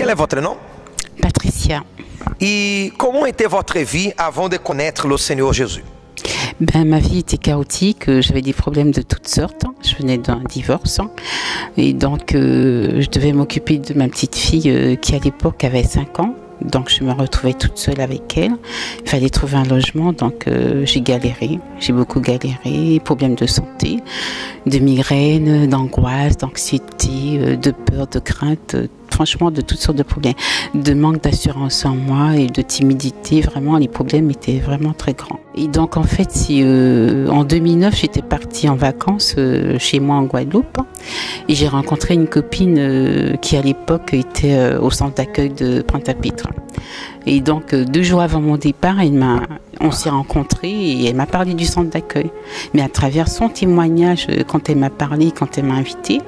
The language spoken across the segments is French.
Quel est votre nom? Patricia. Et comment était votre vie avant de connaître le Seigneur Jésus? Ben, ma vie était chaotique, j'avais des problèmes de toutes sortes, je venais d'un divorce et donc je devais m'occuper de ma petite fille qui à l'époque avait 5 ans. Donc je me retrouvais toute seule avec elle. Il fallait trouver un logement, donc j'ai galéré. J'ai beaucoup galéré. Problèmes de santé, de migraines, d'angoisse, d'anxiété, de peur, de crainte. Franchement, de toutes sortes de problèmes. De manque d'assurance en moi et de timidité. Vraiment, les problèmes étaient vraiment très grands. Et donc en fait, en 2009, j'étais partie en vacances chez moi en Guadeloupe. Et j'ai rencontré une copine qui à l'époque était au centre d'accueil de Pointe-à-Pitre. Et donc 2 jours avant mon départ, on s'est rencontrés et elle m'a parlé du centre d'accueil. Mais à travers son témoignage, quand elle m'a parlé, quand elle m'a invitée,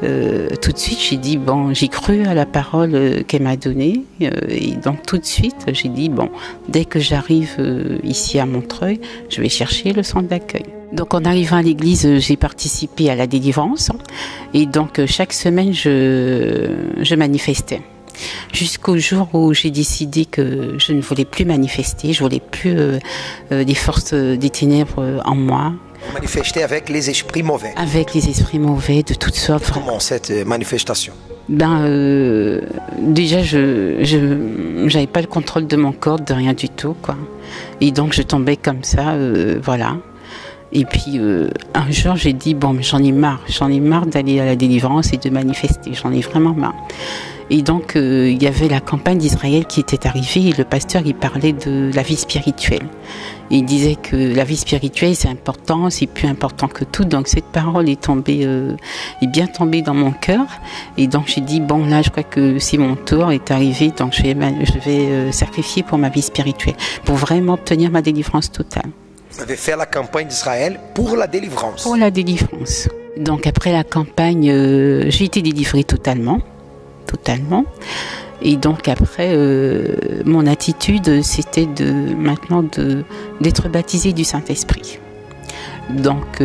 tout de suite j'ai dit bon, j'ai cru à la parole qu'elle m'a donnée et donc tout de suite j'ai dit bon, dès que j'arrive ici à Montreuil, je vais chercher le centre d'accueil. Donc en arrivant à l'église, j'ai participé à la délivrance et donc chaque semaine je manifestais. Jusqu'au jour où j'ai décidé que je ne voulais plus manifester, je voulais plus des forces des ténèbres en moi. Vous manifestez avec les esprits mauvais? Avec les esprits mauvais de toutes sortes. Comment cette manifestation? Déjà, je n'avais pas le contrôle de mon corps, de rien du tout, quoi. Et donc, je tombais comme ça, voilà. Et puis, un jour, j'ai dit, bon, mais j'en ai marre d'aller à la délivrance et de manifester, j'en ai vraiment marre. Et donc, il y avait la campagne d'Israël qui était arrivée et le pasteur, il parlait de la vie spirituelle. Et il disait que la vie spirituelle, c'est important, c'est plus important que tout. Donc, cette parole est bien tombée dans mon cœur. Et donc, j'ai dit, bon, là, je crois que c'est mon tour est arrivé. Donc, je vais sacrifier pour ma vie spirituelle, pour vraiment obtenir ma délivrance totale. Vous avez fait la campagne d'Israël pour la délivrance? Pour la délivrance. Donc, après la campagne, j'ai été délivrée totalement. Et donc après, mon attitude, c'était d'être baptisée du Saint-Esprit. Donc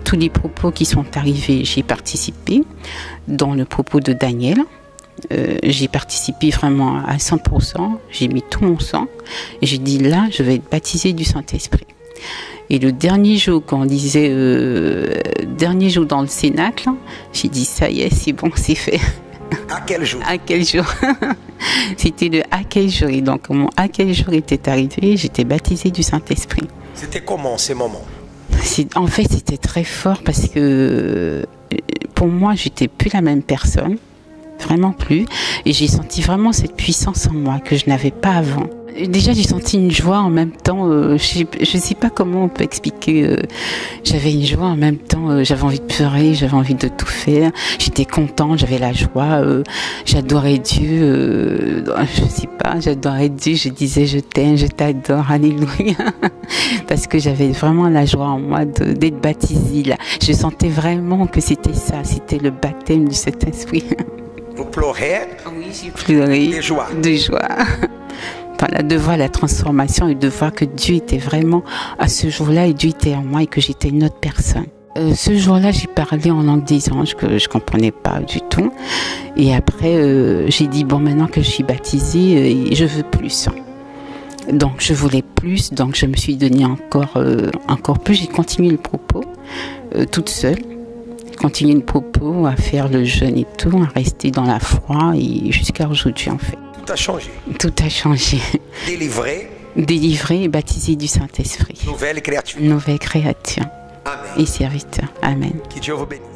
tous les propos qui sont arrivés, j'ai participé, dont le propos de Daniel. J'ai participé vraiment à 100%, j'ai mis tout mon sang et j'ai dit là, je vais être baptisée du Saint-Esprit. Et le dernier jour, quand on disait dernier jour dans le Cénacle, j'ai dit ça y est, c'est bon, c'est fait. À quel jour? À quel jour? C'était le à quel jour. Et donc, mon à quel jour était arrivé, j'étais baptisée du Saint-Esprit. C'était comment ces moments? En fait, c'était très fort parce que pour moi, j'étais plus la même personne. Vraiment plus. Et j'ai senti vraiment cette puissance en moi que je n'avais pas avant. Déjà, j'ai senti une joie en même temps. Je ne sais pas comment on peut expliquer. J'avais une joie en même temps. J'avais envie de pleurer, j'avais envie de tout faire. J'étais contente, j'avais la joie. J'adorais Dieu. Je ne sais pas, j'adorais Dieu. Je disais je t'aime, je t'adore, alléluia. Parce que j'avais vraiment la joie en moi d'être baptisée. Là. Je sentais vraiment que c'était ça. C'était le baptême du Saint-Esprit. Vous pleurez? Oui, j'ai pleuré. De joie. De joie. Voilà, de voir la transformation et de voir que Dieu était vraiment à ce jour-là et Dieu était en moi et que j'étais une autre personne. Ce jour-là, j'ai parlé en langue des anges que je comprenais pas du tout. Et après, j'ai dit bon, maintenant que je suis baptisée, je veux plus. Donc, je voulais plus. Donc, je me suis donné encore plus. J'ai continué le propos toute seule. Continuer le propos, à faire le jeûne et tout, à rester dans la foi et jusqu'à aujourd'hui en fait. Tout a changé. Tout a changé. Délivré et baptisé du Saint-Esprit. Nouvelle créature. Nouvelle créature. Amen. Et serviteur. Amen. Que Dieu vous bénisse.